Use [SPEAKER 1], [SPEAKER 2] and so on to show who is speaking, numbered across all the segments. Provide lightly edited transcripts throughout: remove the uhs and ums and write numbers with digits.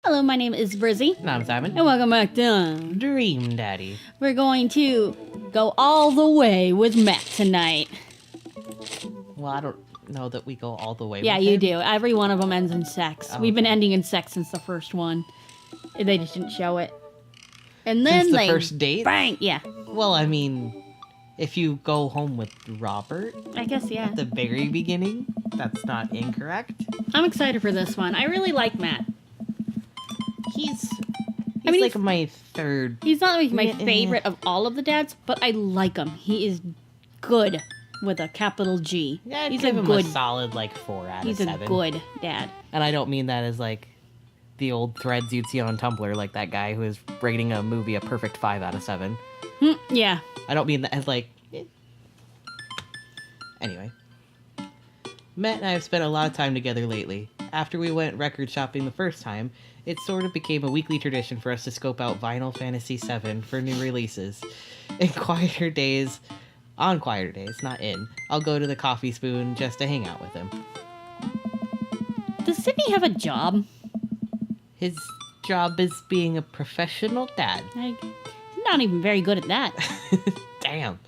[SPEAKER 1] Hello, my name is Brizzy.
[SPEAKER 2] And I'm Simon.
[SPEAKER 1] And welcome back to
[SPEAKER 2] Dream Daddy.
[SPEAKER 1] We're going to go all the way with Matt tonight.
[SPEAKER 2] Well, I don't know that we go all the way
[SPEAKER 1] Yeah,
[SPEAKER 2] with
[SPEAKER 1] you
[SPEAKER 2] him.
[SPEAKER 1] do. Every one of them ends in sex.
[SPEAKER 2] Oh,
[SPEAKER 1] We've been
[SPEAKER 2] okay.
[SPEAKER 1] ending in sex since the first one. They just didn't show it. And then
[SPEAKER 2] Since the
[SPEAKER 1] they
[SPEAKER 2] first date?
[SPEAKER 1] bang. Yeah,
[SPEAKER 2] Well, I mean, if you go home with Robert
[SPEAKER 1] I guess, yeah.
[SPEAKER 2] at the very beginning, that's not incorrect.
[SPEAKER 1] I'm excited for this one. I really like Matt.
[SPEAKER 2] He's
[SPEAKER 1] mean,
[SPEAKER 2] like my third.
[SPEAKER 1] He's not like my
[SPEAKER 2] Yeah.
[SPEAKER 1] favorite of all of the dads, but I like him. He is good with a capital G.
[SPEAKER 2] Yeah, I'd
[SPEAKER 1] he's
[SPEAKER 2] give
[SPEAKER 1] a
[SPEAKER 2] him
[SPEAKER 1] good.
[SPEAKER 2] a solid 4 out
[SPEAKER 1] He's
[SPEAKER 2] of
[SPEAKER 1] a
[SPEAKER 2] 7.
[SPEAKER 1] good dad.
[SPEAKER 2] And I don't mean that as the old threads you'd see on Tumblr, like that guy who is rating a movie a perfect 5 out of 7.
[SPEAKER 1] Yeah.
[SPEAKER 2] I don't mean that as Anyway. Matt and I have spent a lot of time together lately. After we went record shopping the first time, it sort of became a weekly tradition for us to scope out Vinyl Fantasy VII for new releases. On quieter days, not in, I'll go to the Coffee Spoon just to hang out with him.
[SPEAKER 1] Does Sidney have a job?
[SPEAKER 2] His job is being a professional dad.
[SPEAKER 1] He's not even very good at that.
[SPEAKER 2] Damn.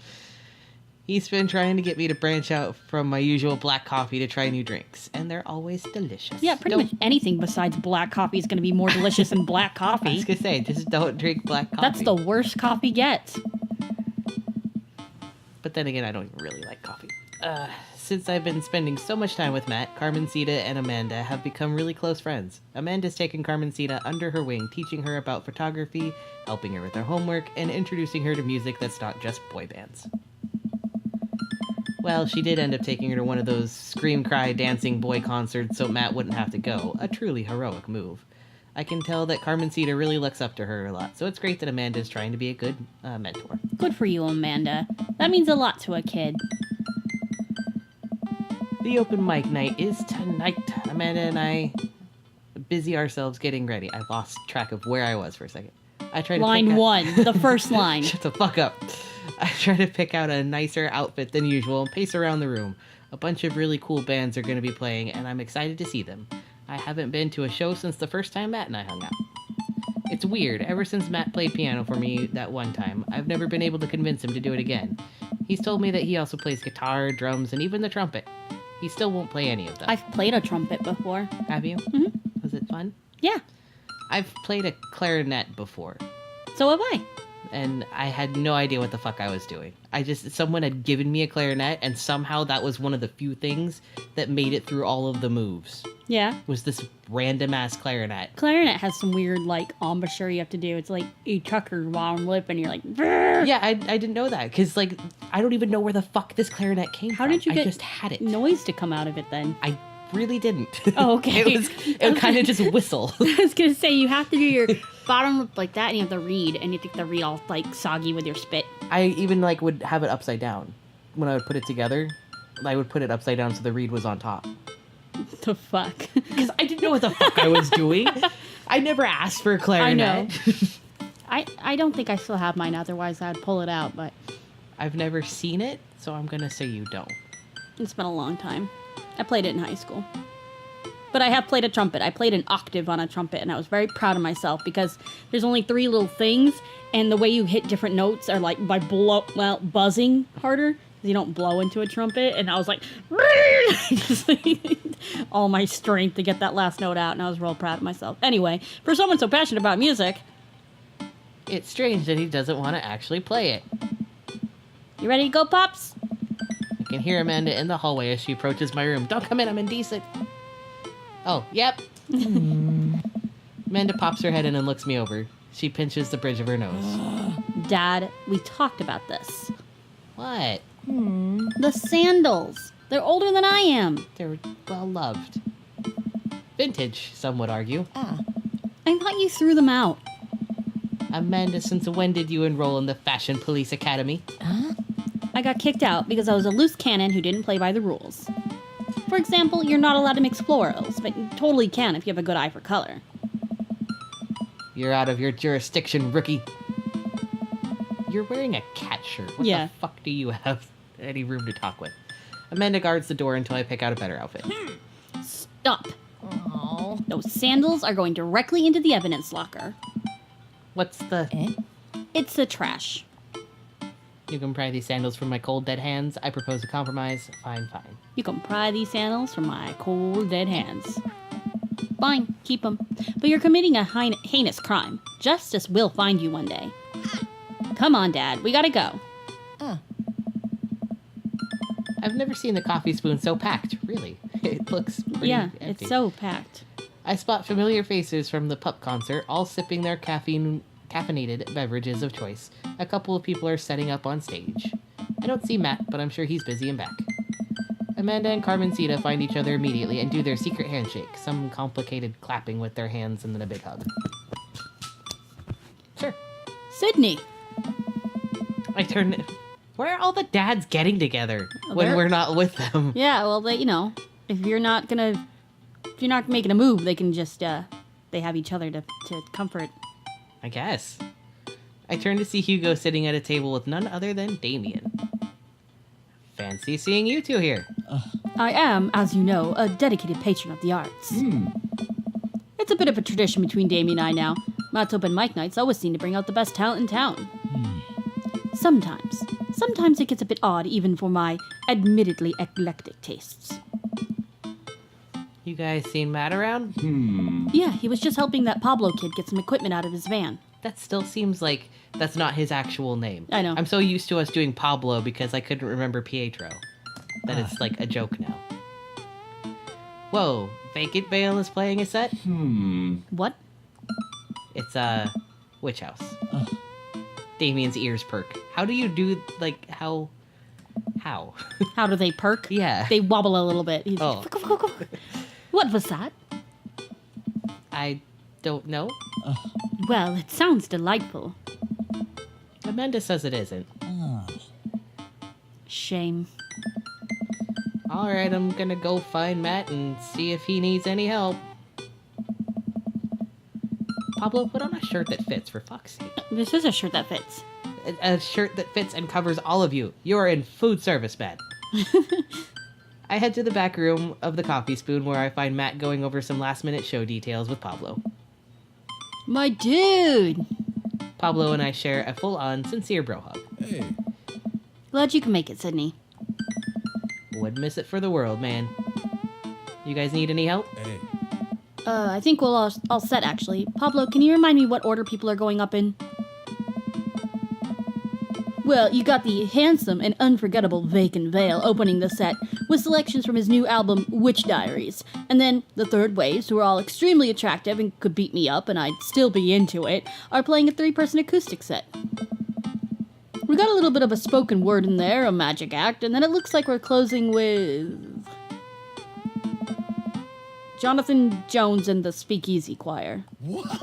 [SPEAKER 2] He's been trying to get me to branch out from my usual black coffee to try new drinks, and they're always delicious.
[SPEAKER 1] Yeah, pretty much anything besides black coffee is going to be more delicious than black
[SPEAKER 2] I was
[SPEAKER 1] coffee.
[SPEAKER 2] gonna say, just don't drink black coffee.
[SPEAKER 1] That's the worst coffee gets.
[SPEAKER 2] But then again, I don't even really like coffee. Since I've been spending so much time with Matt, Carmencita and Amanda have become really close friends. Amanda's taken Carmencita under her wing, teaching her about photography, helping her with her homework, and introducing her to music that's not just boy bands. Well, she did end up taking her to one of those scream, cry, dancing boy concerts so Matt wouldn't have to go. A truly heroic move. I can tell that Carmencita really looks up to her a lot, so it's great that Amanda's trying to be a good mentor.
[SPEAKER 1] Good for you, Amanda. That means a lot to a kid.
[SPEAKER 2] The open mic night is tonight. Amanda and I busy ourselves getting ready. I lost track of where I was for a second. I tried to
[SPEAKER 1] Line 1, the first line.
[SPEAKER 2] Shut the fuck up. I try to pick out a nicer outfit than usual and pace around the room. A bunch of really cool bands are going to be playing, and I'm excited to see them. I haven't been to a show since the first time Matt and I hung out. It's weird. Ever since Matt played piano for me that one time, I've never been able to convince him to do it again. He's told me that he also plays guitar, drums, and even the trumpet. He still won't play any of them.
[SPEAKER 1] I've played a trumpet before.
[SPEAKER 2] Have you?
[SPEAKER 1] Mhm.
[SPEAKER 2] Was it fun?
[SPEAKER 1] Yeah,
[SPEAKER 2] I've played a clarinet before,
[SPEAKER 1] so have I.
[SPEAKER 2] and I had no idea what the fuck I was doing. Someone had given me a clarinet, and somehow that was one of the few things that made it through all of the moves.
[SPEAKER 1] Yeah.
[SPEAKER 2] Was this random ass clarinet.
[SPEAKER 1] Clarinet has some weird, embouchure you have to do. It's like you tuck your bottom lip and you're like, "Brr."
[SPEAKER 2] Yeah, I didn't know that, because, I don't even know where the fuck this clarinet came
[SPEAKER 1] How
[SPEAKER 2] from.
[SPEAKER 1] did you get
[SPEAKER 2] I just had it.
[SPEAKER 1] noise to come out of it then?
[SPEAKER 2] I really didn't.
[SPEAKER 1] Oh, okay.
[SPEAKER 2] it would kind of just whistle.
[SPEAKER 1] I was gonna say, you have to do your bottom lip like that, and you have to read, and you take the reed all, soggy with your spit.
[SPEAKER 2] I even, would have it upside down. When I would put it together, I would put it upside down so the reed was on top.
[SPEAKER 1] The fuck?
[SPEAKER 2] Because I didn't know what the fuck I was doing. I never asked for a clarinet.
[SPEAKER 1] I don't think I still have mine, otherwise I'd pull it out, but
[SPEAKER 2] I've never seen it, so I'm gonna say you don't.
[SPEAKER 1] it's been a long time. I played it in high school. But I have played a trumpet. I played an octave on a trumpet, and I was very proud of myself because there's only 3 little things, and the way you hit different notes are by buzzing harder. You don't blow into a trumpet, and I was like, just all my strength to get that last note out, and I was real proud of myself. Anyway, for someone so passionate about music,
[SPEAKER 2] It's strange that he doesn't want to actually play it.
[SPEAKER 1] you ready to go, Pops?
[SPEAKER 2] I can hear Amanda in the hallway as she approaches my room. Don't come in, I'm indecent. Oh, yep. Amanda pops her head in and looks me over. She pinches the bridge of her nose.
[SPEAKER 1] Dad, we talked about this.
[SPEAKER 2] What?
[SPEAKER 1] The sandals. They're older than I am.
[SPEAKER 2] They're well loved. Vintage, some would argue.
[SPEAKER 1] I thought you threw them out.
[SPEAKER 2] Amanda, since when did you enroll in the Fashion Police Academy?
[SPEAKER 1] I got kicked out because I was a loose cannon who didn't play by the rules. For example, you're not allowed to mix florals, but you totally can if you have a good eye for color.
[SPEAKER 2] You're out of your jurisdiction, rookie. You're wearing a cat shirt. What
[SPEAKER 1] Yeah.
[SPEAKER 2] the fuck do you have any room to talk with? Amanda guards the door until I pick out a better outfit.
[SPEAKER 1] Stop.
[SPEAKER 3] Oh.
[SPEAKER 1] Those sandals are going directly into the evidence locker.
[SPEAKER 2] What's the...
[SPEAKER 1] It's the trash.
[SPEAKER 2] You can pry these sandals from my cold, dead hands. I propose a compromise. Fine, fine.
[SPEAKER 1] You can pry these sandals from my cold, dead hands. Fine, keep them. But you're committing a heinous crime. Justice will find you one day. Come on, Dad. We gotta go.
[SPEAKER 2] I've never seen the coffee spoon so packed, really. It looks pretty empty.
[SPEAKER 1] It's so packed.
[SPEAKER 2] I spot familiar faces from the pup concert, all sipping their caffeinated beverages of choice. A couple of people are setting up on stage. I don't see Matt, but I'm sure he's busy and back. Amanda and Carmencita find each other immediately and do their secret handshake, some complicated clapping with their hands and then a big hug. Sure.
[SPEAKER 1] Sidney.
[SPEAKER 2] I turn... Where are all the dads getting together when we're not with them?
[SPEAKER 1] Yeah, well, if you're not making a move, they can just, they have each other to comfort.
[SPEAKER 2] I guess. I turn to see Hugo sitting at a table with none other than Damien. Fancy seeing you two here.
[SPEAKER 1] I am, as you know, a dedicated patron of the arts. It's a bit of a tradition between Damien and I now. Matt's open mic nights always seem to bring out the best talent in town. Sometimes it gets a bit odd even for my admittedly eclectic tastes.
[SPEAKER 2] You guys seen Matt around?
[SPEAKER 1] Yeah, he was just helping that Pablo kid get some equipment out of his van.
[SPEAKER 2] That still seems like that's not his actual name.
[SPEAKER 1] I know.
[SPEAKER 2] I'm so used to us doing Pablo because I couldn't remember Pietro. That it's like a joke now. Whoa, Vacant Veil is playing a set?
[SPEAKER 1] What?
[SPEAKER 2] It's a Witch House. Damien's ears perk. How do you do, like, how?
[SPEAKER 1] How do they perk?
[SPEAKER 2] Yeah.
[SPEAKER 1] They wobble a little bit. He's
[SPEAKER 2] Oh.
[SPEAKER 1] like, what was that?
[SPEAKER 2] I don't know.
[SPEAKER 1] Well, it sounds delightful.
[SPEAKER 2] Amanda says it isn't.
[SPEAKER 1] Shame.
[SPEAKER 2] Alright, I'm gonna go find Matt and see if he needs any help. Pablo, put on a shirt that fits, for fuck's sake.
[SPEAKER 1] This is a shirt that fits.
[SPEAKER 2] A shirt that fits and covers all of you. You're in food service, Matt. I head to the back room of the coffee spoon where I find Matt going over some last-minute show details with Pablo.
[SPEAKER 1] My dude!
[SPEAKER 2] Pablo and I share a full-on, sincere bro hug.
[SPEAKER 3] Hey.
[SPEAKER 1] Glad you can make it, Sidney.
[SPEAKER 2] Wouldn't miss it for the world, man. You guys need any help?
[SPEAKER 3] Hey.
[SPEAKER 1] I think we'll all set, actually. Pablo, can you remind me what order people are going up in? Well, you got the handsome and unforgettable Vacant Veil opening the set with selections from his new album, Witch Diaries. And then the Third Waves, who are all extremely attractive and could beat me up and I'd still be into it, are playing a 3-person acoustic set. We got a little bit of a spoken word in there, a magic act, and then it looks like we're closing with Jonathan Jones and the Speakeasy Choir.
[SPEAKER 3] What?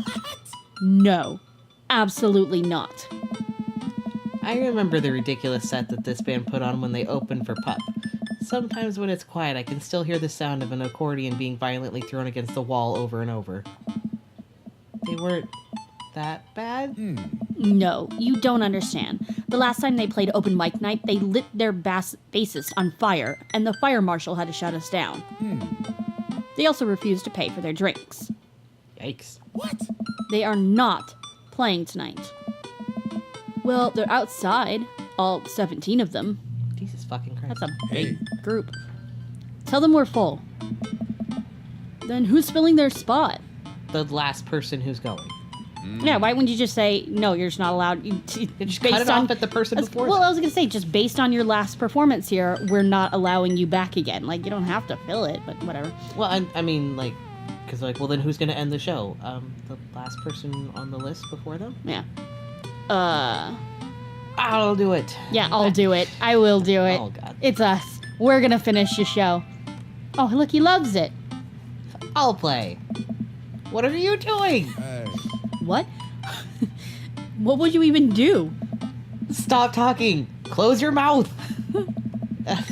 [SPEAKER 1] No, absolutely not.
[SPEAKER 2] I remember the ridiculous set that this band put on when they opened for Pup. Sometimes when it's quiet, I can still hear the sound of an accordion being violently thrown against the wall over and over. They weren't that bad?
[SPEAKER 1] No, you don't understand. The last time they played open mic night, they lit their bassist on fire, and the fire marshal had to shut us down. They also refused to pay for their drinks.
[SPEAKER 2] Yikes.
[SPEAKER 3] What?
[SPEAKER 1] They are not playing tonight. Well, they're outside, all 17 of them.
[SPEAKER 2] Jesus fucking Christ.
[SPEAKER 1] That's a
[SPEAKER 3] Hey.
[SPEAKER 1] big group. Tell them we're full. Then who's filling their spot?
[SPEAKER 2] The last person who's going.
[SPEAKER 1] Yeah, why wouldn't you just say, no, you're just not allowed?
[SPEAKER 2] Just cut it off at the person before
[SPEAKER 1] Well,
[SPEAKER 2] them.
[SPEAKER 1] I was going to say, just based on your last performance here, we're not allowing you back again. Like, you don't have to fill it, but whatever.
[SPEAKER 2] Well, I mean, like, because, like, well, then who's going to end the show? The last person on the list before them?
[SPEAKER 1] Yeah.
[SPEAKER 2] I'll do it.
[SPEAKER 1] Yeah, I'll do it. I will do it.
[SPEAKER 2] Oh, God.
[SPEAKER 1] It's us. We're going to finish the show. Oh, look, he loves it.
[SPEAKER 2] I'll play. What are you doing?
[SPEAKER 3] Hey.
[SPEAKER 1] What? What would you even do?
[SPEAKER 2] Stop talking. Close your mouth.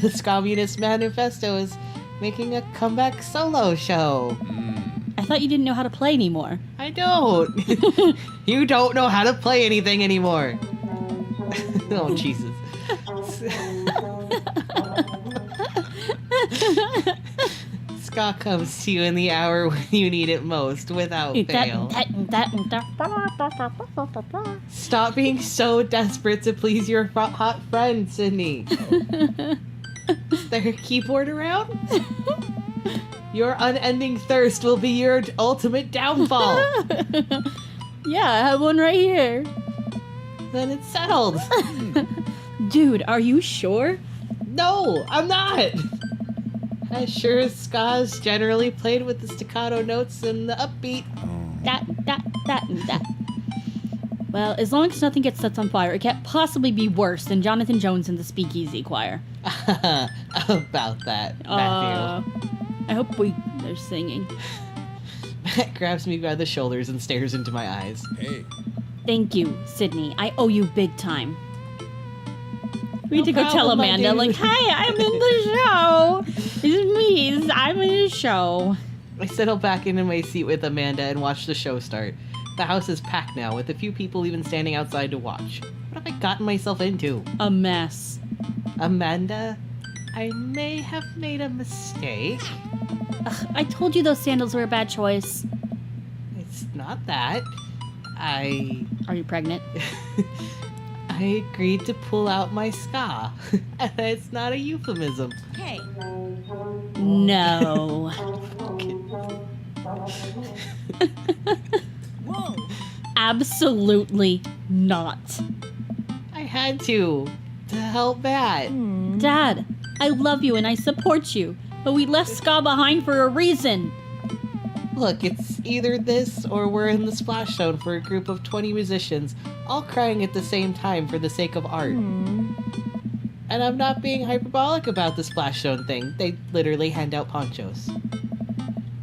[SPEAKER 2] This Communist Manifesto is making a comeback solo show.
[SPEAKER 1] I thought you didn't know how to play anymore.
[SPEAKER 2] I don't. You don't know how to play anything anymore. Oh, Jesus. This ska comes to you in the hour when you need it most, without fail. Stop being so desperate to please your hot friend, Sydney. Is there a keyboard around? Your unending thirst will be your ultimate downfall.
[SPEAKER 1] Yeah, I have one right here.
[SPEAKER 2] Then it's settled.
[SPEAKER 1] Dude, are you sure?
[SPEAKER 2] No, I'm not. As sure as ska's generally played with the staccato notes and the upbeat.
[SPEAKER 1] That. Well, as long as nothing gets set on fire, it can't possibly be worse than Jonathan Jones and the Speakeasy Choir.
[SPEAKER 2] About that, Matthew.
[SPEAKER 1] I hope they're singing.
[SPEAKER 2] Matt grabs me by the shoulders and stares into my eyes.
[SPEAKER 3] Hey.
[SPEAKER 1] Thank you, Sydney. I owe you big time. We need
[SPEAKER 2] No
[SPEAKER 1] to go tell
[SPEAKER 2] problem, my
[SPEAKER 1] Amanda,
[SPEAKER 2] dude.
[SPEAKER 1] like, hey, I'm in the show. It's me. I'm in the show.
[SPEAKER 2] I settle back into my seat with Amanda and watch the show start. The house is packed now, with a few people even standing outside to watch. What have I gotten myself into?
[SPEAKER 1] A mess.
[SPEAKER 2] Amanda, I may have made a mistake.
[SPEAKER 1] Ugh, I told you those sandals were a bad choice.
[SPEAKER 2] It's not that.
[SPEAKER 1] Are you pregnant?
[SPEAKER 2] I agreed to pull out my ska. And it's not a euphemism.
[SPEAKER 1] Hey. No.
[SPEAKER 3] Whoa.
[SPEAKER 1] Absolutely not.
[SPEAKER 2] I had to help Matt.
[SPEAKER 1] Dad, I love you and I support you, but we left ska behind for a reason.
[SPEAKER 2] Look, it's either this or we're in the splash zone for a group of 20 musicians, all crying at the same time for the sake of art. And I'm not being hyperbolic about the splash zone thing. They literally hand out ponchos.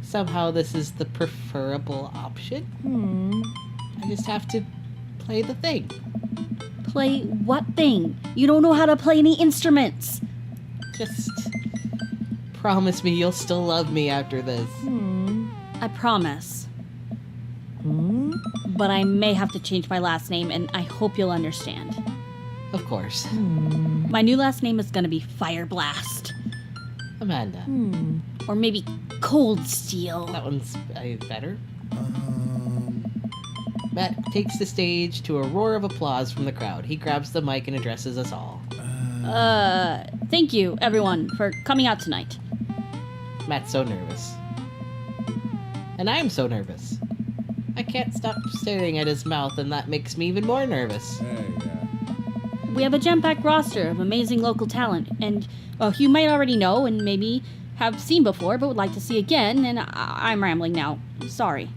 [SPEAKER 2] Somehow this is the preferable option. I just have to play the thing.
[SPEAKER 1] Play what thing? You don't know how to play any instruments.
[SPEAKER 2] Just promise me you'll still love me after this.
[SPEAKER 1] I promise. But I may have to change my last name, and I hope you'll understand.
[SPEAKER 2] Of course.
[SPEAKER 1] My new last name is gonna be Fire Blast.
[SPEAKER 2] Amanda.
[SPEAKER 1] Or maybe Cold Steel.
[SPEAKER 2] That one's better. Matt takes the stage to a roar of applause from the crowd. He grabs the mic and addresses us all.
[SPEAKER 1] Thank you, everyone, for coming out tonight.
[SPEAKER 2] Matt's so nervous. And I'm so nervous. I can't stop staring at his mouth, and that makes me even more nervous.
[SPEAKER 3] Hey,
[SPEAKER 1] We have a jam-packed roster of amazing local talent, and you might already know and maybe have seen before, but would like to see again, and I'm rambling now. Sorry.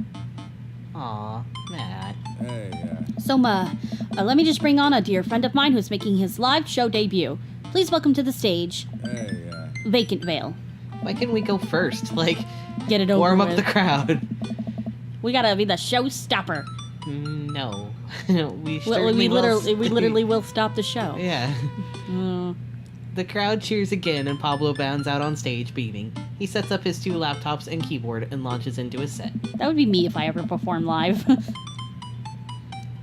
[SPEAKER 2] Aw, Matt.
[SPEAKER 3] Hey,
[SPEAKER 1] So, let me just bring on a dear friend of mine who's making his live show debut. Please welcome to the stage,
[SPEAKER 3] Hey,
[SPEAKER 1] Vacant Veil.
[SPEAKER 2] Why couldn't we go first? Like,
[SPEAKER 1] Get it over
[SPEAKER 2] warm
[SPEAKER 1] with.
[SPEAKER 2] up the crowd.
[SPEAKER 1] We gotta be the showstopper.
[SPEAKER 2] No. we
[SPEAKER 1] We
[SPEAKER 2] will
[SPEAKER 1] literally will stop the show.
[SPEAKER 2] Yeah.
[SPEAKER 1] Uh,
[SPEAKER 2] The crowd cheers again, and Pablo bounds out on stage, beaming. He sets up his 2 laptops and keyboard and launches into his set.
[SPEAKER 1] that would be me if I ever performed live.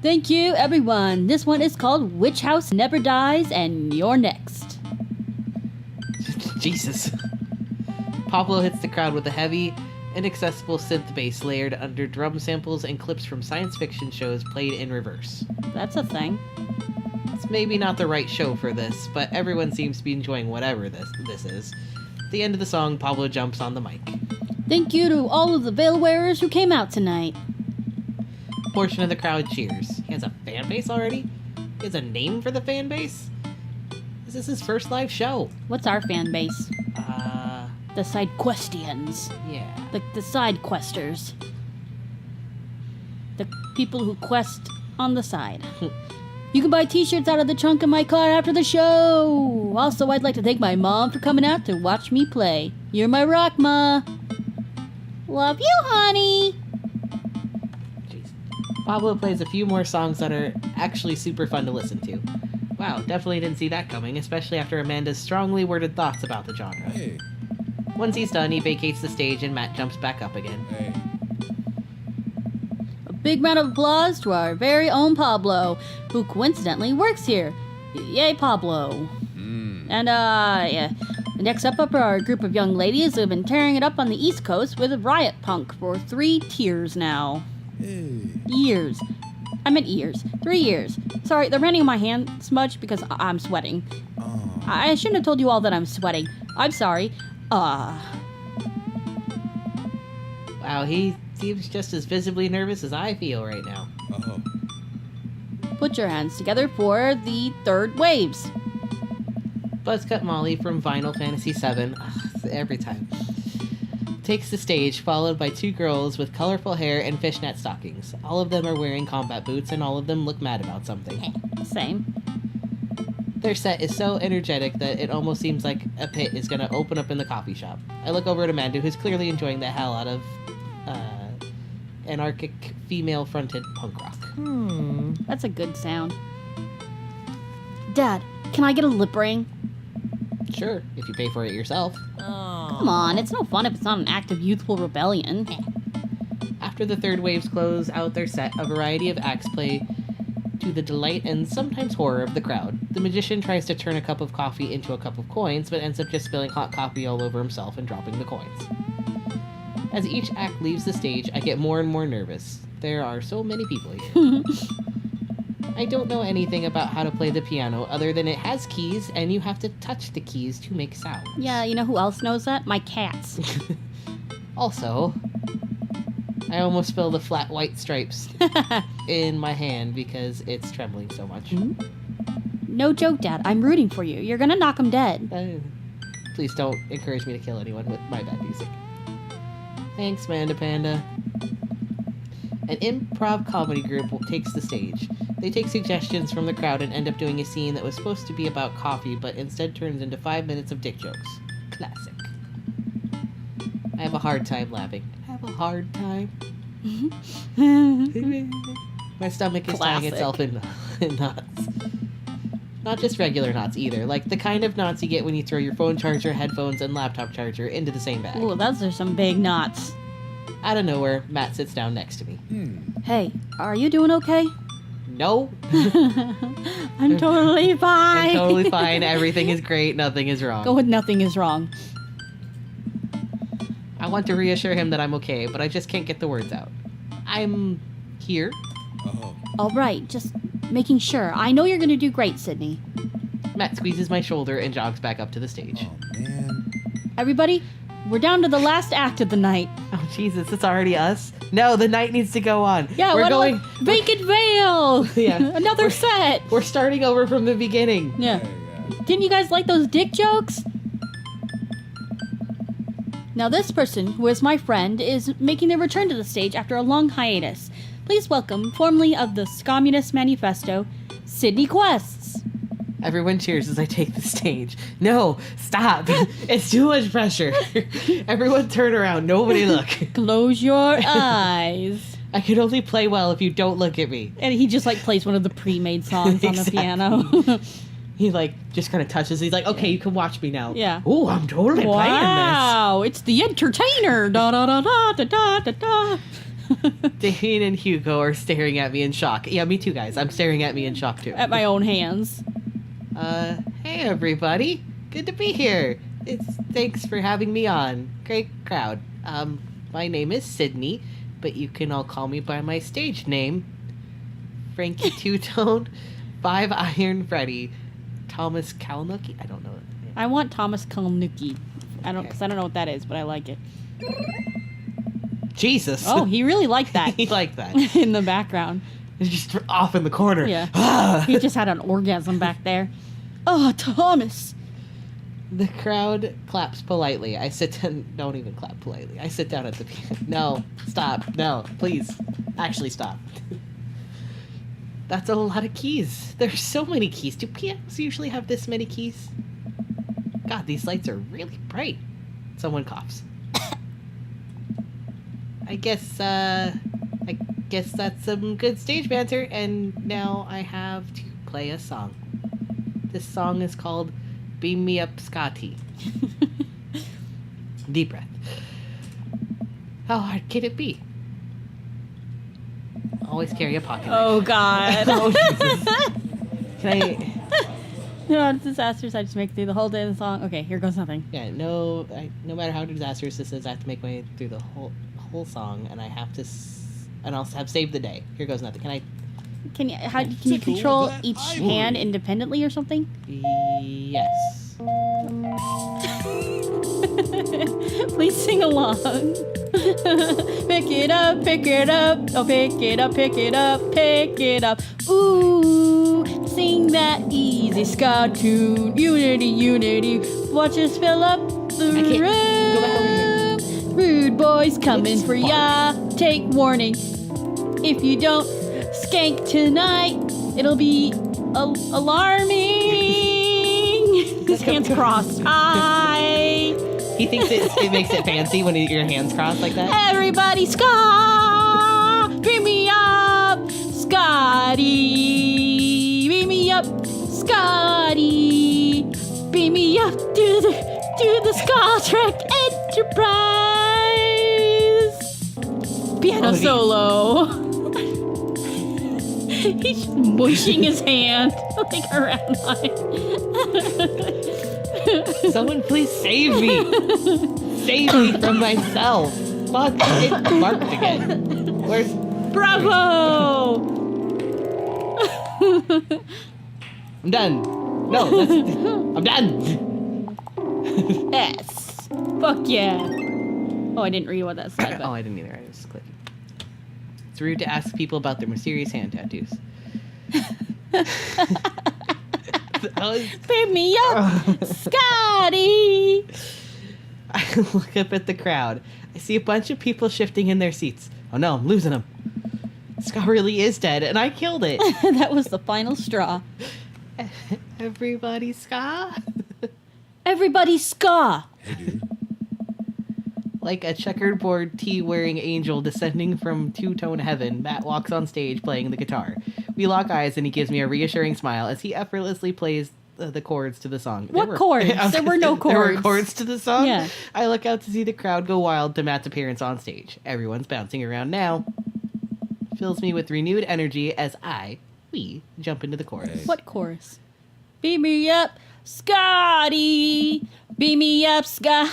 [SPEAKER 1] Thank you, everyone. This one is called Witch House Never Dies, and you're next.
[SPEAKER 2] Jesus. Pablo hits the crowd with a heavy, inaccessible synth bass layered under drum samples and clips from science fiction shows played in reverse.
[SPEAKER 1] That's a thing.
[SPEAKER 2] It's maybe not the right show for this, but everyone seems to be enjoying whatever this is. At the end of the song, Pablo jumps on the mic.
[SPEAKER 1] Thank you to all of the veil wearers who came out tonight.
[SPEAKER 2] A portion of the crowd cheers. He has a fan base already? He has a name for the fan base? Is this his first live show?
[SPEAKER 1] What's our fan base? The side.questions.
[SPEAKER 2] Yeah.
[SPEAKER 1] The side questers. The people who quest on the side. You can buy t-shirts out of the trunk of my car after the show. Also, I'd like to thank my mom for coming out to watch me play. You're my rock, Ma. Love you, honey.
[SPEAKER 2] Jeez. Pablo plays a few more songs that are actually super fun to listen to. Wow, definitely didn't see that coming, especially after Amanda's strongly worded thoughts about the genre.
[SPEAKER 3] hey,
[SPEAKER 2] Once he's done, he vacates the stage and Matt jumps back up again.
[SPEAKER 3] hey.
[SPEAKER 1] A big round of applause to our very own Pablo, who coincidentally works here. Yay, Pablo. And, yeah. Next up are a group of young ladies who have been tearing it up on the East Coast with riot punk for 3 tiers now.
[SPEAKER 3] Hey.
[SPEAKER 1] Years. I meant ears. 3 years. Sorry, they're running on my hand smudge because I'm sweating.
[SPEAKER 3] Oh.
[SPEAKER 1] I shouldn't have told you all that I'm sweating. I'm sorry.
[SPEAKER 2] Wow, he seems just as visibly nervous as I feel right now.
[SPEAKER 3] Oh.
[SPEAKER 1] Put your hands together for the third waves.
[SPEAKER 2] Buzzcut Molly from Final Fantasy VII, every time, takes the stage, followed by 2 girls with colorful hair and fishnet stockings. All of them are wearing combat boots, and all of them look mad about something.
[SPEAKER 1] Same.
[SPEAKER 2] Their set is so energetic that it almost seems like a pit is going to open up in the coffee shop. I look over at Amanda, who's clearly enjoying the hell out of anarchic female-fronted punk rock.
[SPEAKER 1] That's a good sound. Dad, can I get a lip ring?
[SPEAKER 2] Sure, if you pay for it yourself.
[SPEAKER 1] Come on, it's no fun if it's not an act of youthful rebellion.
[SPEAKER 2] After the third waves close out their set, a variety of acts play to the delight and sometimes horror of the crowd. The magician tries to turn a cup of coffee into a cup of coins, but ends up just spilling hot coffee all over himself and dropping the coins. As each act leaves the stage, I get more and more nervous. There are so many people here. I don't know anything about how to play the piano other than it has keys and you have to touch the keys to make sounds.
[SPEAKER 1] Yeah, you know who else knows that? My cats.
[SPEAKER 2] Also, I almost spilled the flat white stripes in my hand because it's trembling so much.
[SPEAKER 1] No joke, Dad. I'm rooting for you. You're gonna knock him dead.
[SPEAKER 2] Please don't encourage me to kill anyone with my bad music. Thanks, Manda Panda. An improv comedy group takes the stage. They take suggestions from the crowd and end up doing a scene that was supposed to be about coffee, but instead turns into 5 minutes of dick jokes. Classic. I have a hard time laughing. Have a hard time. My stomach is tying
[SPEAKER 1] Classic.
[SPEAKER 2] itself in knots. Not just regular knots either, like the kind of knots you get when you throw your phone charger, headphones, and laptop charger into the same bag.
[SPEAKER 1] Ooh, those are some big knots.
[SPEAKER 2] Out of nowhere, Matt sits down next to me.
[SPEAKER 1] Hey, are you doing okay?
[SPEAKER 2] No.
[SPEAKER 1] I'm totally fine.
[SPEAKER 2] I'm totally fine. Everything is great. Nothing is wrong.
[SPEAKER 1] Go with nothing is wrong.
[SPEAKER 2] I want to reassure him that I'm okay, but I just can't get the words out. I'm here.
[SPEAKER 3] Oh.
[SPEAKER 1] All right, just making sure. I know you're gonna do great, Sydney.
[SPEAKER 2] Matt squeezes my shoulder and jogs back up to the stage.
[SPEAKER 3] Oh, man.
[SPEAKER 1] Everybody, we're down to the last act of the night.
[SPEAKER 2] Oh, Jesus, it's already us? No, the night needs to go on.
[SPEAKER 1] Yeah,
[SPEAKER 2] we're going.
[SPEAKER 1] Vacant Veil.
[SPEAKER 2] Yeah.
[SPEAKER 1] Another set.
[SPEAKER 2] We're starting over from the beginning.
[SPEAKER 1] Yeah.
[SPEAKER 3] Yeah.
[SPEAKER 1] Didn't you guys like those dick jokes? Now this person, who is my friend, is making their return to the stage after a long hiatus. Please welcome, formerly of the Communist Manifesto, Sidney Quests.
[SPEAKER 2] Everyone cheers as I take the stage. No, stop. It's too much pressure. Everyone turn around. Nobody look.
[SPEAKER 1] Close your eyes.
[SPEAKER 2] I can only play well if you don't look at me.
[SPEAKER 1] And he just plays one of the pre-made songs on the
[SPEAKER 2] Exactly.
[SPEAKER 1] piano.
[SPEAKER 2] He just kind of touches. He's like, okay, you can watch me now.
[SPEAKER 1] Yeah.
[SPEAKER 2] Oh, I'm totally playing
[SPEAKER 1] Wow, it's the entertainer. Da da da da da da da da.
[SPEAKER 2] this. Damien and Hugo are staring at me in shock. Yeah, me too, guys. I'm staring at me in shock too.
[SPEAKER 1] At my own hands.
[SPEAKER 2] Hey everybody. Good to be here. Thanks for having me on. Great crowd. My name is Sidney, but you can all call me by my stage name. Frankie Two-Tone, 5 Iron Freddy, Thomas Kalnucky. I don't know.
[SPEAKER 1] I want Thomas Kalnucki.
[SPEAKER 2] Okay.
[SPEAKER 1] Because I don't know what that is, but I like it.
[SPEAKER 2] Jesus.
[SPEAKER 1] Oh, he really liked that
[SPEAKER 2] He liked that.
[SPEAKER 1] in the background.
[SPEAKER 2] He's just off in the corner.
[SPEAKER 1] Yeah.
[SPEAKER 2] Ah!
[SPEAKER 1] He just had an orgasm back there. Oh, Thomas.
[SPEAKER 2] The crowd claps politely. I sit down. Don't even clap politely. I sit down at the piano. No, stop. No, please. Actually, stop. That's a lot of keys. There's so many keys. Do pianos usually have this many keys? God, these lights are really bright. Someone coughs. I guess that's some good stage banter, and now I have to play a song. This song is called Beam Me Up Scotty. Deep breath. How hard can it be? Always carry a pocket knife.
[SPEAKER 1] Oh, God.
[SPEAKER 2] Oh, Jesus. Can
[SPEAKER 1] No disasters. I just make it through the whole day of the song. Okay, here goes nothing.
[SPEAKER 2] Yeah, no matter how disastrous this is, I have to make my way through the whole song, and I have to, and I'll have saved the day. Here goes nothing. Can
[SPEAKER 1] Can you
[SPEAKER 3] Tickle
[SPEAKER 1] control
[SPEAKER 3] that
[SPEAKER 1] each
[SPEAKER 3] ivory.
[SPEAKER 1] hand independently or something?
[SPEAKER 2] Yes.
[SPEAKER 1] Please sing along. Pick it up, pick it up. Oh, pick it up, pick it up, pick it up. Ooh, sing that easy ska tune. Unity, unity. Watch us fill up the
[SPEAKER 2] I can't.
[SPEAKER 1] room.
[SPEAKER 2] Go back over here.
[SPEAKER 1] Rude boys coming
[SPEAKER 2] It's
[SPEAKER 1] for ya. Take warning. If you don't skank tonight, it'll be alarming. His hands crossed. Hi.
[SPEAKER 2] He thinks it makes it fancy when your hands cross like that.
[SPEAKER 1] Everybody ska! Beam me up, Scotty! Beam me up, Scotty! Beam me up to the Star Trek Enterprise! Piano
[SPEAKER 2] Oh,
[SPEAKER 1] solo. He's mushing his hand like around mine.
[SPEAKER 2] Someone please save me! Save me from myself! Fuck, it barked again. Where's...
[SPEAKER 1] Bravo!
[SPEAKER 2] I'm done. No, I'm done!
[SPEAKER 1] Yes. Fuck yeah. Oh, I didn't read what that said. But
[SPEAKER 2] Oh, I didn't either. I just clicked. It's rude to ask people about their mysterious hand tattoos. That was...
[SPEAKER 1] Pick me up, Scotty!
[SPEAKER 2] I look up at the crowd. I see a bunch of people shifting in their seats. Oh no, I'm losing them. Scott really is dead, and I killed it.
[SPEAKER 1] That was the final straw.
[SPEAKER 2] Everybody, Scott.
[SPEAKER 1] Everybody ska!
[SPEAKER 3] Hey, dude.
[SPEAKER 2] Like a checkerboard tee-wearing angel descending from two-tone heaven, Matt walks on stage playing the guitar. We lock eyes, and he gives me a reassuring smile as he effortlessly plays the chords to the song.
[SPEAKER 1] What chords? There were no
[SPEAKER 2] There were
[SPEAKER 1] chords.
[SPEAKER 2] chords to the song?
[SPEAKER 1] Yeah.
[SPEAKER 2] I look out to see the crowd go wild to Matt's appearance on stage. Everyone's bouncing around now. Fills me with renewed energy as we jump into the chorus.
[SPEAKER 3] Hey.
[SPEAKER 1] What chorus? Beam me up, Scotty! Beam me up, Scotty!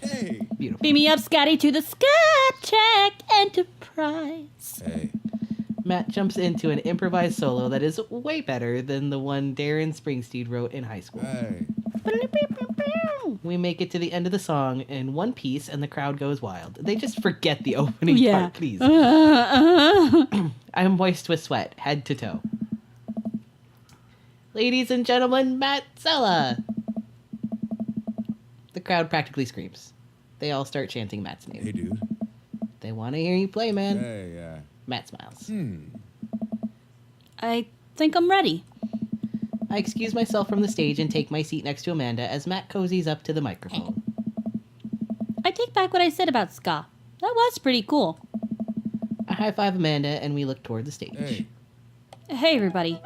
[SPEAKER 3] Hey.
[SPEAKER 2] Beautiful.
[SPEAKER 1] Beam me up, Scotty, to the Sky Trek Enterprise.
[SPEAKER 3] Hey.
[SPEAKER 2] Matt jumps into an improvised solo that is way better than the one Darren Springsteen wrote in high school.
[SPEAKER 3] Hey.
[SPEAKER 2] We make it to the end of the song in one piece, and the crowd goes wild. They just forget the opening
[SPEAKER 1] Yeah.
[SPEAKER 2] part, please. I'm moist with sweat, head to toe. Ladies and gentlemen, Matt Zella! The crowd practically screams. They all start chanting Matt's name.
[SPEAKER 3] Hey, dude.
[SPEAKER 2] They want to hear you play, man.
[SPEAKER 3] Hey,
[SPEAKER 2] Matt smiles.
[SPEAKER 1] I think I'm ready.
[SPEAKER 2] I excuse myself from the stage and take my seat next to Amanda as Matt cozies up to the microphone.
[SPEAKER 1] I take back what I said about ska. That was pretty cool.
[SPEAKER 2] I high-five Amanda and we look toward the stage.
[SPEAKER 3] Hey.
[SPEAKER 1] Hey, everybody.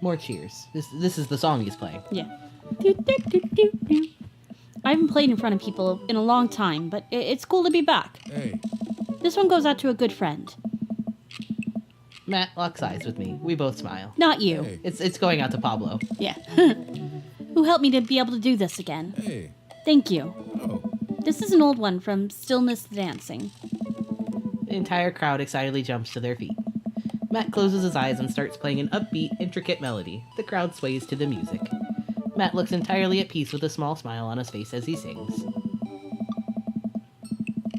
[SPEAKER 2] More cheers. This is the song he's playing.
[SPEAKER 1] Yeah. I haven't played in front of people in a long time, but it's cool to be back.
[SPEAKER 3] Hey.
[SPEAKER 1] This one goes out to a good friend.
[SPEAKER 2] Matt locks eyes with me. We both smile.
[SPEAKER 1] Not you.
[SPEAKER 3] Hey.
[SPEAKER 2] It's going out to Pablo.
[SPEAKER 1] Yeah. Who helped me to be able to do this again.
[SPEAKER 3] Hey.
[SPEAKER 1] Thank you.
[SPEAKER 3] Oh.
[SPEAKER 1] This is an old one from Stillness Dancing.
[SPEAKER 2] The entire crowd excitedly jumps to their feet. Matt closes his eyes and starts playing an upbeat, intricate melody. The crowd sways to the music. Matt looks entirely at peace with a small smile on his face as he sings.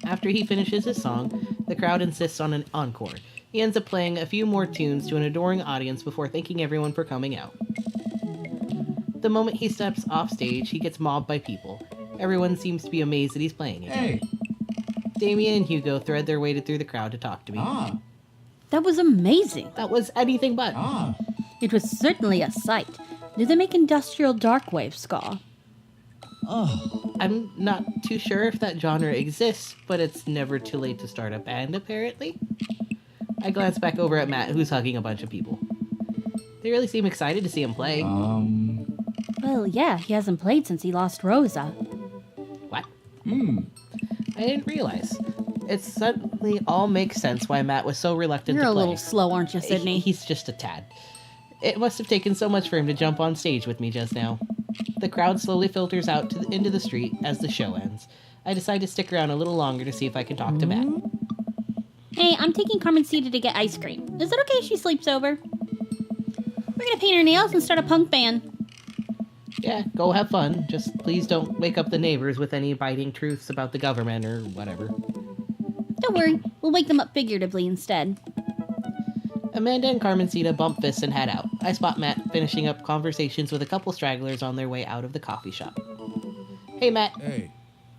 [SPEAKER 2] After he finishes his song, the crowd insists on an encore. He ends up playing a few more tunes to an adoring audience before thanking everyone for coming out. The moment he steps off stage, he gets mobbed by people. Everyone seems to be amazed that he's playing again.
[SPEAKER 3] Hey.
[SPEAKER 2] Damien and Hugo thread their way through the crowd to talk to me.
[SPEAKER 1] That was amazing.
[SPEAKER 2] That was anything but.
[SPEAKER 1] It was certainly a sight. Do they make industrial darkwave ska?
[SPEAKER 2] I'm not too sure if that genre exists, but it's never too late to start a band, apparently. I glance back over at Matt, who's hugging a bunch of people. They really seem excited to see him play.
[SPEAKER 1] Well, yeah, he hasn't played since he lost Rosa.
[SPEAKER 2] What? I didn't realize. It suddenly all makes sense why Matt was so reluctant
[SPEAKER 1] You're
[SPEAKER 2] to
[SPEAKER 1] a
[SPEAKER 2] play.
[SPEAKER 1] little slow, aren't you, Sydney?
[SPEAKER 2] He's just a tad. It must have taken so much for him to jump on stage with me just now. The crowd slowly filters out into the street as the show ends. I decide to stick around a little longer to see if I can talk to Matt.
[SPEAKER 1] Hey, I'm taking Carmencita to get ice cream. Is it okay if she sleeps over? We're gonna paint her nails and start a punk band.
[SPEAKER 2] Yeah, go have fun. Just please don't wake up the neighbors with any biting truths about the government or whatever.
[SPEAKER 1] Don't worry, we'll wake them up figuratively instead.
[SPEAKER 2] Amanda and Carmencita bump fists and head out. I spot Matt finishing up conversations with a couple stragglers on their way out of the coffee shop. Hey, Matt.
[SPEAKER 3] Hey.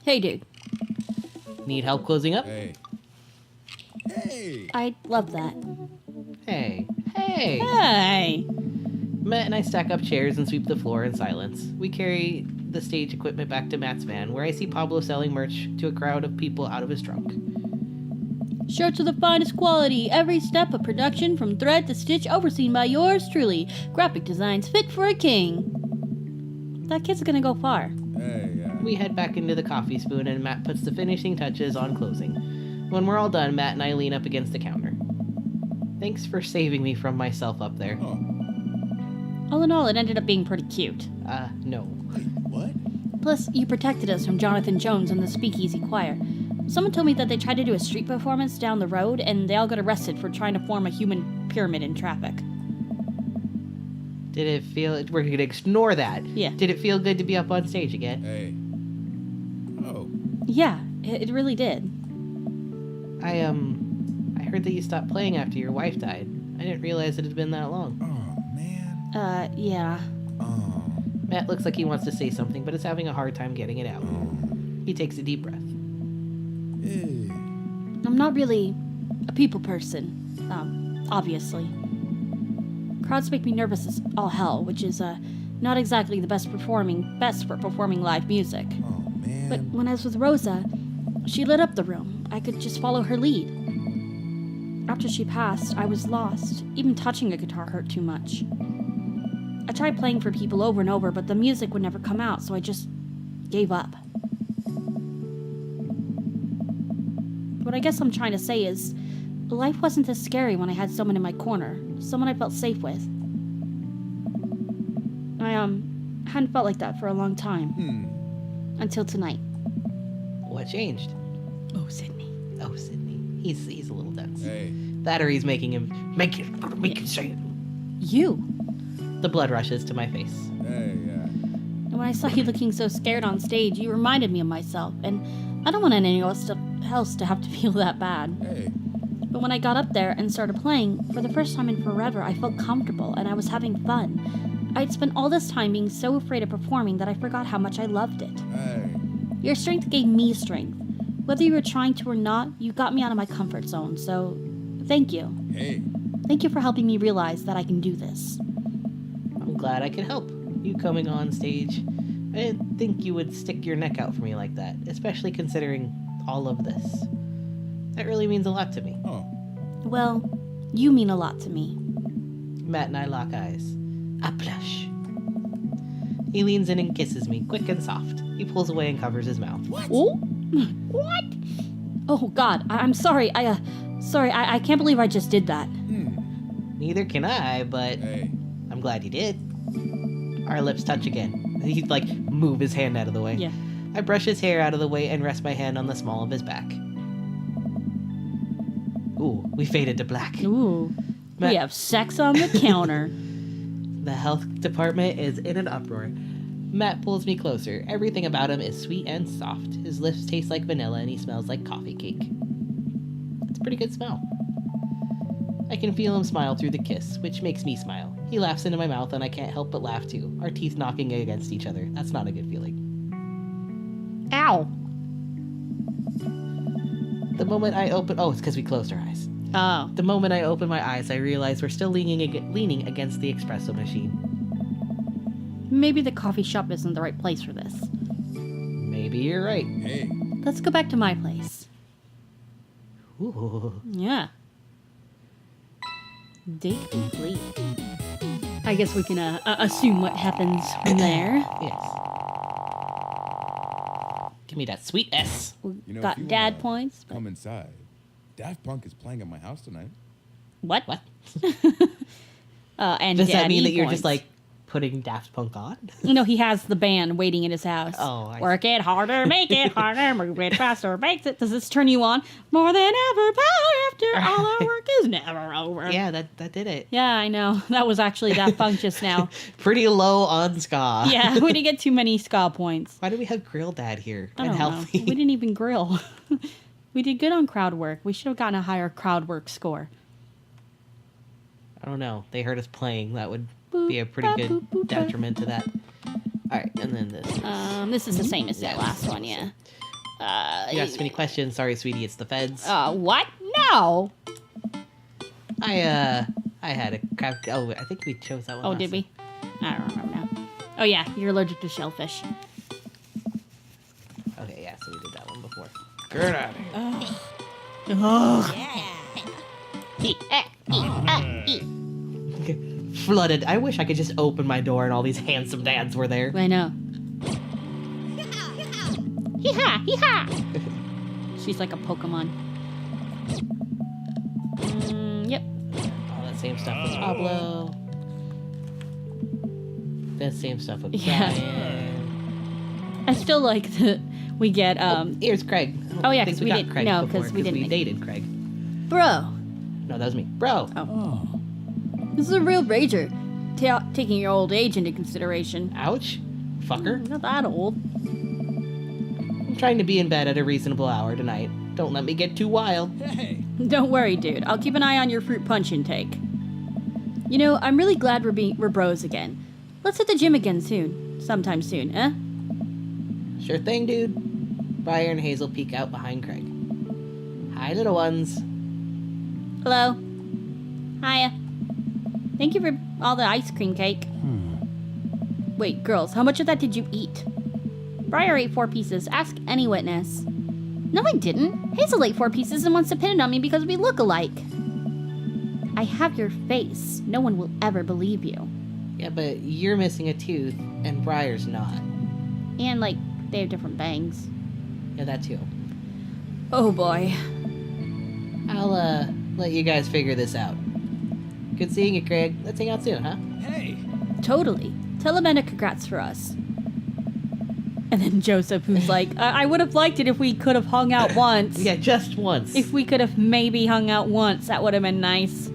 [SPEAKER 1] Hey, dude.
[SPEAKER 2] Need help closing up?
[SPEAKER 3] Hey. Hey.
[SPEAKER 1] I love that.
[SPEAKER 2] Hey. Hey.
[SPEAKER 1] Hey!
[SPEAKER 2] Matt and I stack up chairs and sweep the floor in silence. We carry the stage equipment back to Matt's van, where I see Pablo selling merch to a crowd of people out of his trunk.
[SPEAKER 1] Shirts of the finest quality, every step of production from thread to stitch overseen by yours truly. Graphic designs fit for a king. That kid's gonna go far.
[SPEAKER 3] Hey.
[SPEAKER 2] We head back into the coffee spoon and Matt puts the finishing touches on closing. When we're all done, Matt and I lean up against the counter. Thanks for saving me from myself up there.
[SPEAKER 3] Oh.
[SPEAKER 1] All in all, it ended up being pretty cute.
[SPEAKER 2] No.
[SPEAKER 3] Wait, what?
[SPEAKER 1] Plus, you protected us from Jonathan Jones and the Speakeasy Choir. Someone told me that they tried to do a street performance down the road, and they all got arrested for trying to form a human pyramid in traffic.
[SPEAKER 2] Did it feel... We're gonna ignore that.
[SPEAKER 1] Yeah.
[SPEAKER 2] Did it feel good to be up on stage again?
[SPEAKER 3] Hey. Oh.
[SPEAKER 1] Yeah, it really did.
[SPEAKER 2] I heard that you stopped playing after your wife died. I didn't realize it had been that long.
[SPEAKER 3] Oh, man.
[SPEAKER 1] Yeah.
[SPEAKER 3] Oh.
[SPEAKER 2] Matt looks like he wants to say something, but is having a hard time getting it out.
[SPEAKER 3] Oh.
[SPEAKER 2] He takes a deep breath.
[SPEAKER 3] Hey.
[SPEAKER 1] I'm not really a people person, obviously. Crowds make me nervous as all hell, which is, not exactly the best for performing live music.
[SPEAKER 3] Oh, man.
[SPEAKER 1] But when I was with Rosa, she lit up the room. I could just follow her lead. After she passed, I was lost. Even touching a guitar hurt too much. I tried playing for people over and over, but the music would never come out, so I just gave up. What I guess I'm trying to say is, life wasn't as scary when I had someone in my corner, someone I felt safe with. I, hadn't felt like that for a long time. Until tonight.
[SPEAKER 2] What changed?
[SPEAKER 1] Oh, Sydney.
[SPEAKER 2] Oh, Sidney. He's a little dense.
[SPEAKER 3] Hey.
[SPEAKER 2] That or he's making him... Make it say it.
[SPEAKER 1] You!
[SPEAKER 2] The blood rushes to my face.
[SPEAKER 3] Hey,
[SPEAKER 1] And when I saw you looking so scared on stage, you reminded me of myself, and I don't want anyone else to have to feel that bad.
[SPEAKER 3] Hey.
[SPEAKER 1] But when I got up there and started playing, for the first time in forever, I felt comfortable and I was having fun. I'd spent all this time being so afraid of performing that I forgot how much I loved it.
[SPEAKER 3] Hey.
[SPEAKER 1] Your strength gave me strength. Whether you were trying to or not, you got me out of my comfort zone, so thank you.
[SPEAKER 3] Hey.
[SPEAKER 1] Thank you for helping me realize that I can do this.
[SPEAKER 2] I'm glad I could help. You coming on stage, I didn't think you would stick your neck out for me like that, especially considering all of this. That really means a lot to me.
[SPEAKER 3] Oh.
[SPEAKER 1] Well, you mean a lot to me.
[SPEAKER 2] Matt and I lock eyes. I blush. He leans in and kisses me, quick and soft. He pulls away and covers his mouth.
[SPEAKER 1] Oh? What? Oh, God, I'm sorry. I can't believe I just did that.
[SPEAKER 2] Neither can I, but
[SPEAKER 3] Hey.
[SPEAKER 2] I'm glad you did. Our lips touch again. He'd move his hand out of the way.
[SPEAKER 1] Yeah.
[SPEAKER 2] I brush his hair out of the way and rest my hand on the small of his back. Ooh, we faded to black.
[SPEAKER 1] Ooh.
[SPEAKER 2] Matt-
[SPEAKER 1] We have sex on the counter.
[SPEAKER 2] The health department is in an uproar. Matt pulls me closer. Everything about him is sweet and soft. His lips taste like vanilla and he smells like coffee cake. It's a pretty good smell. I can feel him smile through the kiss, which makes me smile. He laughs into my mouth and I can't help but laugh too, our teeth knocking against each other. That's not a good feeling.
[SPEAKER 1] Ow.
[SPEAKER 2] The moment I open... Oh, it's because we closed our eyes.
[SPEAKER 1] Oh.
[SPEAKER 2] The moment I open my eyes, I realize we're still leaning against the espresso machine.
[SPEAKER 1] Maybe the coffee shop isn't the right place for this.
[SPEAKER 2] Maybe you're right.
[SPEAKER 3] Hey.
[SPEAKER 1] Let's go back to my place.
[SPEAKER 2] Ooh.
[SPEAKER 1] Yeah. Date complete. I guess we can assume what happens from there.
[SPEAKER 2] Yes. Give me that sweet S.
[SPEAKER 1] We
[SPEAKER 3] You know, if
[SPEAKER 1] got
[SPEAKER 3] you
[SPEAKER 1] dad
[SPEAKER 3] wanna
[SPEAKER 1] points. but-
[SPEAKER 3] Come inside. Daft Punk is playing at my house tonight.
[SPEAKER 1] What?
[SPEAKER 2] What?
[SPEAKER 1] And
[SPEAKER 2] Does that mean
[SPEAKER 1] E
[SPEAKER 2] that you're
[SPEAKER 1] points.
[SPEAKER 2] just like putting Daft Punk on?
[SPEAKER 1] No, he has the band waiting in his house.
[SPEAKER 2] Oh, I
[SPEAKER 1] Work it harder, make it harder, move it faster, makes it. Does this turn you on? More than ever, power after all our work is never over.
[SPEAKER 2] Yeah, that did it.
[SPEAKER 1] Yeah, I know. That was actually Daft Punk just now.
[SPEAKER 2] Pretty low on ska.
[SPEAKER 1] Yeah, we didn't get too many ska points.
[SPEAKER 2] Why do we have Grill Dad here?
[SPEAKER 1] I
[SPEAKER 2] And
[SPEAKER 1] don't know.
[SPEAKER 2] healthy.
[SPEAKER 1] We didn't even grill. We did good on crowd work. We should have gotten a higher crowd work score.
[SPEAKER 2] I don't know. They heard us playing. That would
[SPEAKER 1] Boop,
[SPEAKER 2] be a pretty
[SPEAKER 1] ba,
[SPEAKER 2] good
[SPEAKER 1] boop, boop, ba.
[SPEAKER 2] detriment to that. All right, and then this.
[SPEAKER 1] This is the same as that
[SPEAKER 2] Yeah,
[SPEAKER 1] last one, yeah.
[SPEAKER 2] You asked any questions? Sorry, sweetie, it's the feds.
[SPEAKER 1] What? No.
[SPEAKER 2] I had a crab. Oh, I think we chose that one.
[SPEAKER 1] Oh,
[SPEAKER 2] last
[SPEAKER 1] did we? I don't remember now. Oh, yeah, you're allergic to shellfish.
[SPEAKER 2] Okay, yeah, so we did that one before. Get out of here. Flooded. I wish I could just open my door and all these handsome dads were there.
[SPEAKER 1] I know. Hee-ha! Hee-ha! She's like a Pokemon. Yep.
[SPEAKER 2] All that same stuff with Pablo. That same stuff with
[SPEAKER 1] Yeah.
[SPEAKER 2] Brian.
[SPEAKER 1] I still like that we get,
[SPEAKER 2] Here's Craig.
[SPEAKER 1] Oh, yeah,
[SPEAKER 2] I think
[SPEAKER 1] 'cause we
[SPEAKER 2] got
[SPEAKER 1] didn't-
[SPEAKER 2] Craig
[SPEAKER 1] no,
[SPEAKER 2] before,
[SPEAKER 1] 'cause we didn't make-
[SPEAKER 2] dated Craig.
[SPEAKER 1] Bro.
[SPEAKER 2] No, that was me. Bro.
[SPEAKER 3] Oh.
[SPEAKER 1] This is a real rager. Taking your old age into consideration.
[SPEAKER 2] Ouch. Fucker.
[SPEAKER 1] Not that old.
[SPEAKER 2] I'm trying to be in bed at a reasonable hour tonight. Don't let me get too wild.
[SPEAKER 3] Hey.
[SPEAKER 1] Don't worry, dude. I'll keep an eye on your fruit punch intake. You know, I'm really glad we're bros again. Let's hit the gym again soon. Sometime soon, eh?
[SPEAKER 2] Sure thing, dude. Briar and Hazel peek out behind Craig. Hi, little ones.
[SPEAKER 1] Hello. Hiya. Thank you for all the ice cream cake. Wait, girls, how much of that did you eat? Briar ate 4 pieces. Ask any witness. No, I didn't. Hazel ate 4 pieces and wants to pin it on me because we look alike. I have your face. No one will ever believe you.
[SPEAKER 2] Yeah, but you're missing a tooth, and Briar's not.
[SPEAKER 1] And, like, they have different bangs.
[SPEAKER 2] Yeah, that too.
[SPEAKER 1] Oh, boy.
[SPEAKER 2] I'll, let you guys figure this out. Good seeing you, Craig. Let's hang out soon, huh?
[SPEAKER 3] Hey.
[SPEAKER 1] Totally. Tell Amanda congrats for us. And then Joseph, who's like, I would have liked it if we could have hung out once.
[SPEAKER 2] Yeah, just once.
[SPEAKER 1] If we could have maybe hung out once, that would have been nice.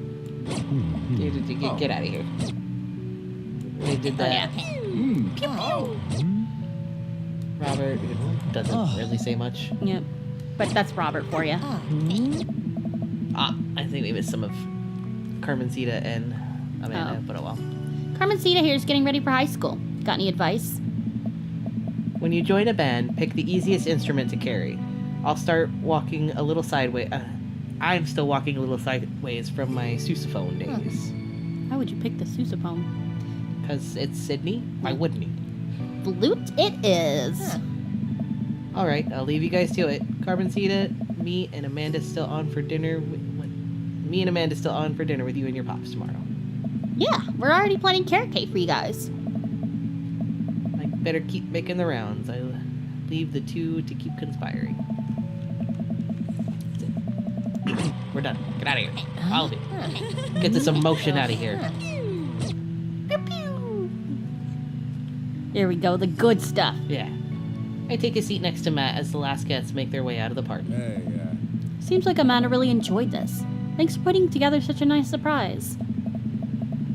[SPEAKER 2] Get out of here. They did that.
[SPEAKER 1] Oh,
[SPEAKER 2] Robert doesn't really say much.
[SPEAKER 1] yeah. But that's Robert for you.
[SPEAKER 2] I think we missed some of Carmencita and Amanda, but oh well.
[SPEAKER 1] Carmencita here is getting ready for high school. Got any advice?
[SPEAKER 2] When you join a band, pick the easiest instrument to carry. I'll start walking a little sideways. I'm still walking a little sideways from my sousaphone days.
[SPEAKER 1] Why would you pick the sousaphone?
[SPEAKER 2] Because it's Sydney? Why wouldn't he?
[SPEAKER 1] Flute it is.
[SPEAKER 2] Alright, I'll leave you guys to it. Carmencita, me and Amanda still on for dinner. Me and Amanda still on for dinner with you and your pops tomorrow.
[SPEAKER 1] Yeah, we're already planning carrot cake for you guys.
[SPEAKER 2] I better keep making the rounds. I'll leave the two to keep conspiring. That's it. We're done. Get out of here. All of you. Get this emotion out of here.
[SPEAKER 1] There we go, the good stuff.
[SPEAKER 2] Yeah. I take a seat next to Matt as the last guests make their way out of the party.
[SPEAKER 3] Hey,
[SPEAKER 1] Seems like Amanda really enjoyed this. Thanks for putting together such a nice surprise.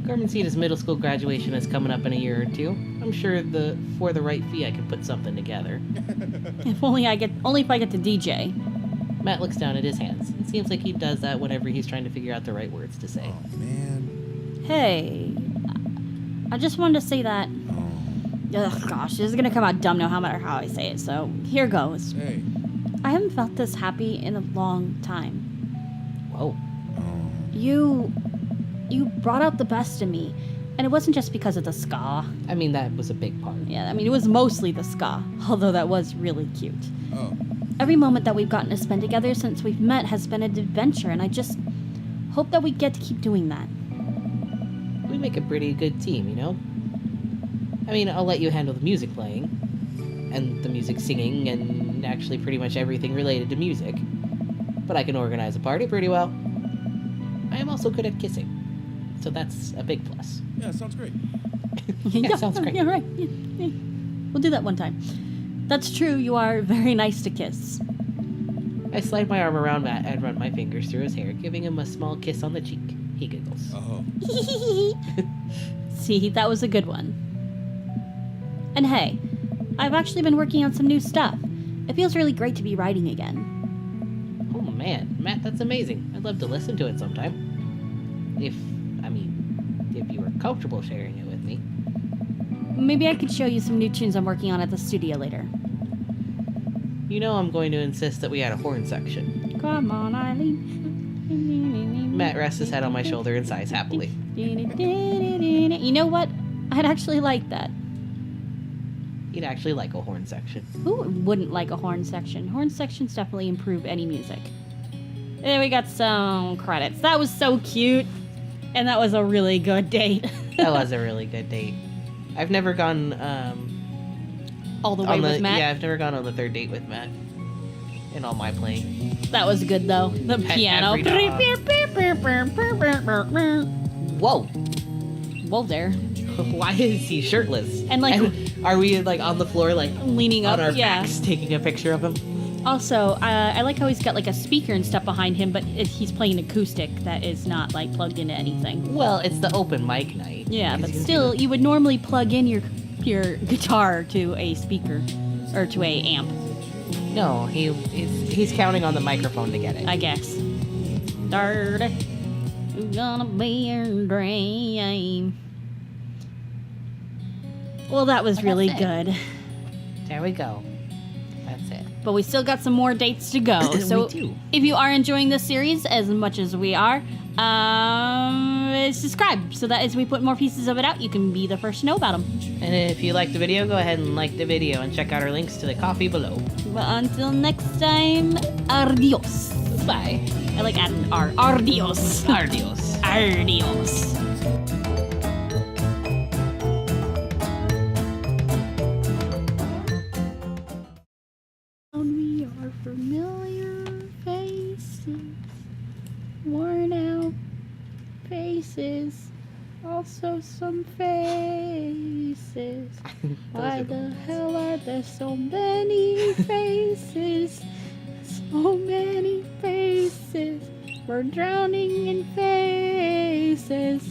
[SPEAKER 2] Carmencita's middle school graduation is coming up in a year or two. I'm sure for the right fee I can put something together.
[SPEAKER 1] Only if I get to DJ.
[SPEAKER 2] Matt looks down at his hands. It seems like he does that whenever he's trying to figure out the right words to say.
[SPEAKER 3] Oh, man.
[SPEAKER 1] Hey, I just wanted to say that.
[SPEAKER 3] Oh.
[SPEAKER 1] Ugh, gosh, this is gonna come out dumb no matter how I say it. So here goes.
[SPEAKER 3] Hey.
[SPEAKER 1] I haven't felt this happy in a long time.
[SPEAKER 2] Whoa.
[SPEAKER 3] Oh.
[SPEAKER 1] You brought out the best in me, and it wasn't just because of the ska.
[SPEAKER 2] I mean, that was a big part.
[SPEAKER 1] Yeah, I mean it was mostly the ska, although that was really cute.
[SPEAKER 3] Oh.
[SPEAKER 1] Every moment that we've gotten to spend together since we've met has been an adventure, and I just hope that we get to keep doing that.
[SPEAKER 2] We make a pretty good team, you know? I mean, I'll let you handle the music playing, and the music singing, and actually pretty much everything related to music. But I can organize a party pretty well. I am also good at kissing. So that's a big plus.
[SPEAKER 3] Yeah, sounds great.
[SPEAKER 2] Yeah, sounds great.
[SPEAKER 1] Yeah, right. Yeah. We'll do that one time. That's true. You are very nice to kiss.
[SPEAKER 2] I slide my arm around Matt and run my fingers through his hair, giving him a small kiss on the cheek. He giggles.
[SPEAKER 3] Oh.
[SPEAKER 1] See, that was a good one. And hey, I've actually been working on some new stuff. It feels really great to be writing again.
[SPEAKER 2] Oh man, Matt, that's amazing. I'd love to listen to it sometime. If you were comfortable sharing it with me.
[SPEAKER 1] Maybe I could show you some new tunes I'm working on at the studio later.
[SPEAKER 2] You know I'm going to insist that we add a horn section.
[SPEAKER 1] Come on, Eileen.
[SPEAKER 2] Matt rests his head on my shoulder and sighs happily.
[SPEAKER 1] You know what? I'd actually like that.
[SPEAKER 2] You'd actually like a horn section.
[SPEAKER 1] Who wouldn't like a horn section? Horn sections definitely improve any music. There we got some credits. That was so cute. And that was a really good date.
[SPEAKER 2] That was a really good date. I've never gone
[SPEAKER 1] All the way with Matt.
[SPEAKER 2] Yeah, I've never gone on the third date with Matt. In all my playing.
[SPEAKER 1] That was good though. The
[SPEAKER 2] Pet
[SPEAKER 1] piano.
[SPEAKER 2] Whoa!
[SPEAKER 1] Whoa there.
[SPEAKER 2] Why is he shirtless?
[SPEAKER 1] And, like-
[SPEAKER 2] are we like on the floor, like
[SPEAKER 1] Leaning up,
[SPEAKER 2] on our
[SPEAKER 1] yeah.
[SPEAKER 2] backs, taking a picture of him?
[SPEAKER 1] Also, I like how he's got like a speaker and stuff behind him, but he's playing acoustic that is not like plugged into anything.
[SPEAKER 2] Well, it's the open mic night.
[SPEAKER 1] Yeah,
[SPEAKER 2] As
[SPEAKER 1] but
[SPEAKER 2] you can see
[SPEAKER 1] still,
[SPEAKER 2] the-
[SPEAKER 1] you would normally plug in your guitar to a speaker or to a amp,
[SPEAKER 2] No, he's counting on the microphone to get it.
[SPEAKER 1] I guess. Dirty, you gonna be your dream. Well, that was really
[SPEAKER 2] that's it.
[SPEAKER 1] good,
[SPEAKER 2] There we go. That's it.
[SPEAKER 1] but we still got some more dates to go.
[SPEAKER 2] We
[SPEAKER 1] So,
[SPEAKER 2] do.
[SPEAKER 1] if you are enjoying this series as much as we are, subscribe so that as we put more pieces of it out, you can be the first to know about them.
[SPEAKER 2] And if you like the video, go ahead and like the video and check out our links to the coffee below.
[SPEAKER 1] But until next time, adios.
[SPEAKER 2] Bye.
[SPEAKER 1] I like adding R. Adios.
[SPEAKER 2] Adios.
[SPEAKER 1] Adios. We are familiar faces, worn out faces, also some faces. Why the hell are there so many faces? So many faces. We're drowning in faces.